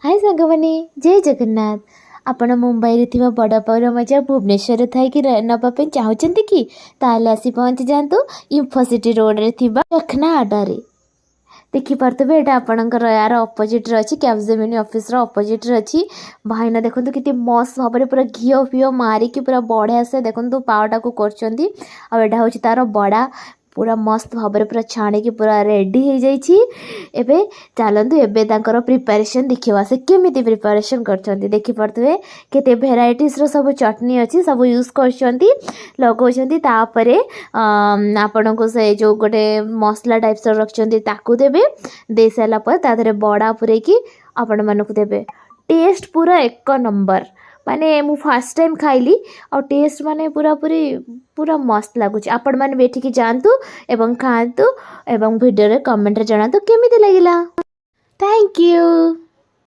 हाय सांगमाने जय जगन्नाथ। आपण मुंबई थी बड़ पौर मजा भुवनेश्वर थी नापी चाहते कि ताल आसी पहुँची जातु इन्फोसिटी रोड रे थिबा रखना आडारे देखिपे यहाँ आपणकर यार अपोजिट्रे अच्छी कैप्जेमिनी ऑफिस अपोजिट अच्छी भाईना देखो कि मस्त भाव में पूरा घीओ फीओ मारिकी पूरा बढ़िया से देखो पावटा को करटा हूँ तार बड़ा पूरा मस्त भाव में पूरा छाणिकी पूरा रेडी हो जाइए। चलतु एबे तांकर प्रिपरेशन देखा से केमी प्रिपरेशन कर देखिपे केते भेराइटीज रो सब चटनी अच्छी सब यूज कर लगौपर आपण को से जो गोटे मसला टाइप्स रखते देवे दे सारापर तादे बड़ा पूरेकी आपण मानक देवे टेस्ट पूरा एक नंबर माने मु फर्स्ट टाइम खाइली और टेस्ट माने पूरा पूरी पूरा मस्त लगुच। आपण माने बेठिकी जातु एवं खातु एवं वीडियो रे कमेंट रे जणातु केमिति लागिला। Thank you.